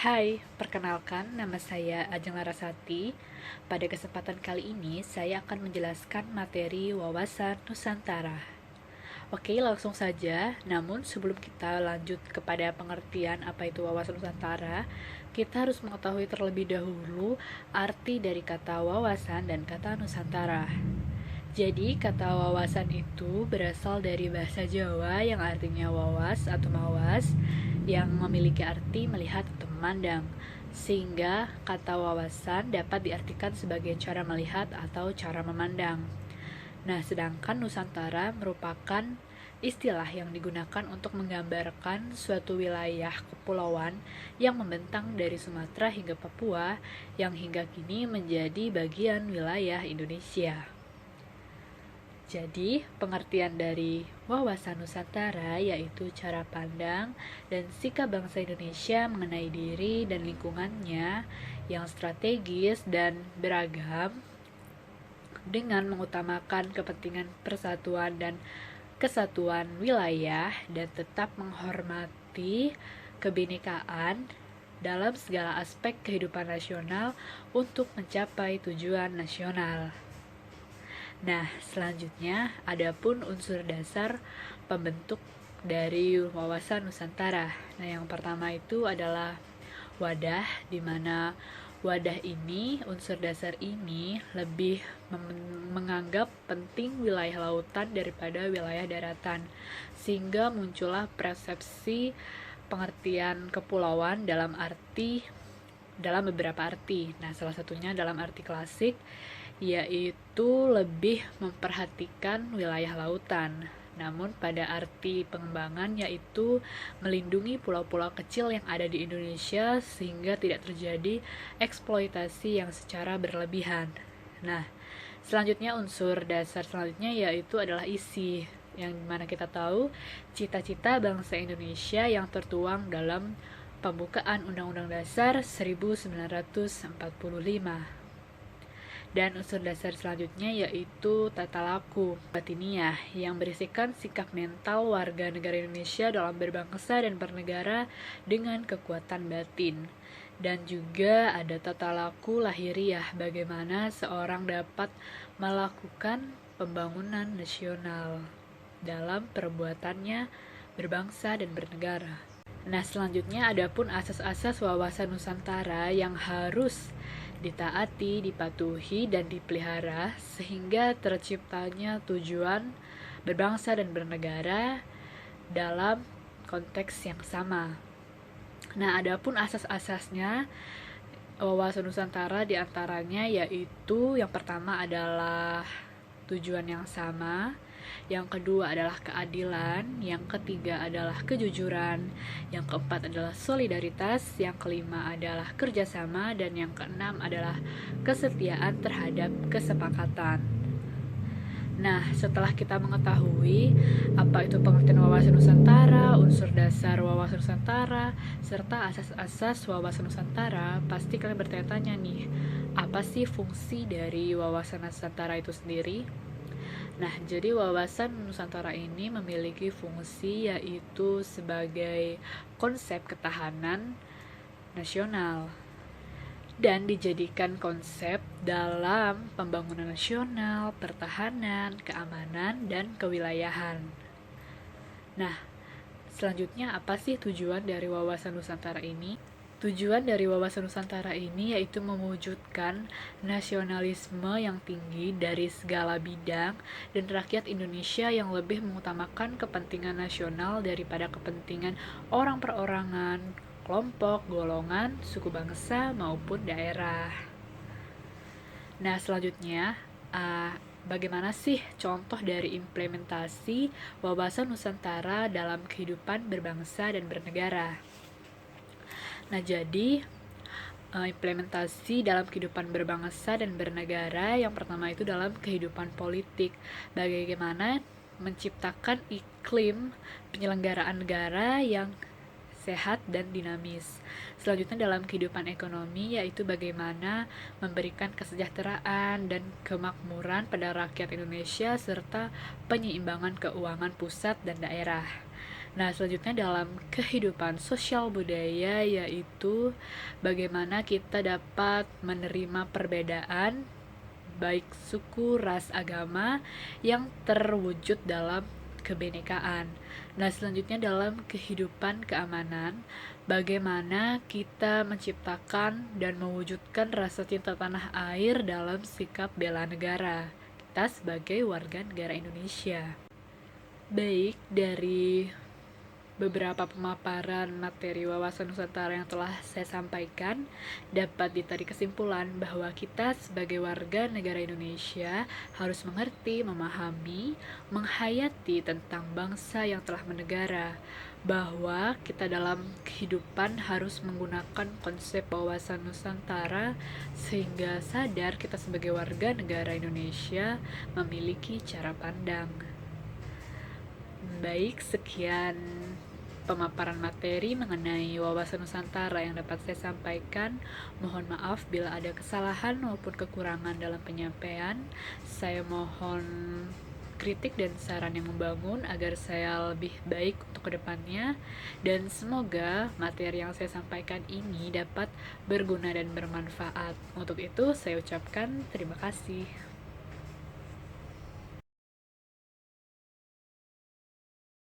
Hai, perkenalkan nama saya Ajeng Larasati. Pada kesempatan kali ini saya akan menjelaskan materi wawasan Nusantara. Oke, langsung saja. Namun sebelum kita lanjut kepada pengertian apa itu wawasan Nusantara, kita harus mengetahui terlebih dahulu arti dari kata wawasan dan kata Nusantara. Jadi, kata wawasan itu berasal dari bahasa Jawa yang artinya wawas atau mawas, yang memiliki arti melihat atau memandang. Sehingga kata wawasan dapat diartikan sebagai cara melihat atau cara memandang. Nah, sedangkan Nusantara merupakan istilah yang digunakan untuk menggambarkan suatu wilayah kepulauan yang membentang dari Sumatera hingga Papua yang hingga kini menjadi bagian wilayah Indonesia. Jadi, pengertian dari wawasan Nusantara yaitu cara pandang dan sikap bangsa Indonesia mengenai diri dan lingkungannya yang strategis dan beragam dengan mengutamakan kepentingan persatuan dan kesatuan wilayah dan tetap menghormati kebinekaan dalam segala aspek kehidupan nasional untuk mencapai tujuan nasional. Nah, selanjutnya adapun unsur dasar pembentuk dari wawasan Nusantara. Nah, yang pertama itu adalah wadah, di mana wadah ini, unsur dasar ini lebih menganggap penting wilayah lautan daripada wilayah daratan, sehingga muncullah persepsi pengertian kepulauan dalam beberapa arti. Nah, salah satunya dalam arti klasik, yaitu lebih memperhatikan wilayah lautan. Namun pada arti pengembangan yaitu melindungi pulau-pulau kecil yang ada di Indonesia sehingga tidak terjadi eksploitasi yang secara berlebihan. Nah, selanjutnya unsur dasar selanjutnya yaitu adalah isi, yang dimana kita tahu cita-cita bangsa Indonesia yang tertuang dalam pembukaan Undang-Undang Dasar 1945. Dan unsur dasar selanjutnya yaitu tata laku batiniah yang berisikan sikap mental warga negara Indonesia dalam berbangsa dan bernegara dengan kekuatan batin. Dan juga ada tata laku lahiriah, bagaimana seorang dapat melakukan pembangunan nasional dalam perbuatannya berbangsa dan bernegara. Nah, selanjutnya adapun asas-asas wawasan Nusantara yang harus ditaati, dipatuhi, dan dipelihara sehingga terciptanya tujuan berbangsa dan bernegara dalam konteks yang sama. Nah, adapun asas-asasnya wawasan Nusantara diantaranya yaitu yang pertama adalah tujuan yang sama, yang kedua adalah keadilan, yang ketiga adalah kejujuran, yang keempat adalah solidaritas, yang kelima adalah kerjasama, dan yang keenam adalah kesetiaan terhadap kesepakatan. Nah, setelah kita mengetahui apa itu pengertian wawasan Nusantara, unsur dasar wawasan Nusantara, serta asas-asas wawasan Nusantara, pasti kalian bertanya-tanya nih, apa sih fungsi dari wawasan Nusantara itu sendiri? Nah, jadi wawasan Nusantara ini memiliki fungsi yaitu sebagai konsep ketahanan nasional dan dijadikan konsep dalam pembangunan nasional, pertahanan, keamanan, dan kewilayahan. Nah, selanjutnya apa sih tujuan dari wawasan Nusantara ini? Tujuan dari wawasan Nusantara ini yaitu mewujudkan nasionalisme yang tinggi dari segala bidang dan rakyat Indonesia yang lebih mengutamakan kepentingan nasional daripada kepentingan orang perorangan, kelompok, golongan, suku bangsa, maupun daerah. Nah, selanjutnya, bagaimana sih contoh dari implementasi wawasan Nusantara dalam kehidupan berbangsa dan bernegara? Nah, jadi implementasi dalam kehidupan berbangsa dan bernegara yang pertama itu dalam kehidupan politik. Bagaimana menciptakan iklim penyelenggaraan negara yang sehat dan dinamis. Selanjutnya dalam kehidupan ekonomi yaitu bagaimana memberikan kesejahteraan dan kemakmuran pada rakyat Indonesia serta penyeimbangan keuangan pusat dan daerah. Nah, selanjutnya dalam kehidupan sosial budaya yaitu bagaimana kita dapat menerima perbedaan baik suku, ras, agama yang terwujud dalam kebinekaan. Nah, selanjutnya dalam kehidupan keamanan, bagaimana kita menciptakan dan mewujudkan rasa cinta tanah air dalam sikap bela negara kita sebagai warga negara Indonesia. Baik, dari beberapa pemaparan materi wawasan Nusantara yang telah saya sampaikan, dapat ditarik kesimpulan bahwa kita sebagai warga negara Indonesia harus mengerti, memahami, menghayati tentang bangsa yang telah menegara, bahwa kita dalam kehidupan harus menggunakan konsep wawasan Nusantara sehingga sadar kita sebagai warga negara Indonesia memiliki cara pandang. Baik, sekian pemaparan materi mengenai wawasan Nusantara yang dapat saya sampaikan. Mohon maaf bila ada kesalahan maupun kekurangan dalam penyampaian. Saya mohon kritik dan saran yang membangun agar saya lebih baik untuk kedepannya, dan semoga materi yang saya sampaikan ini dapat berguna dan bermanfaat. Untuk itu saya ucapkan terima kasih.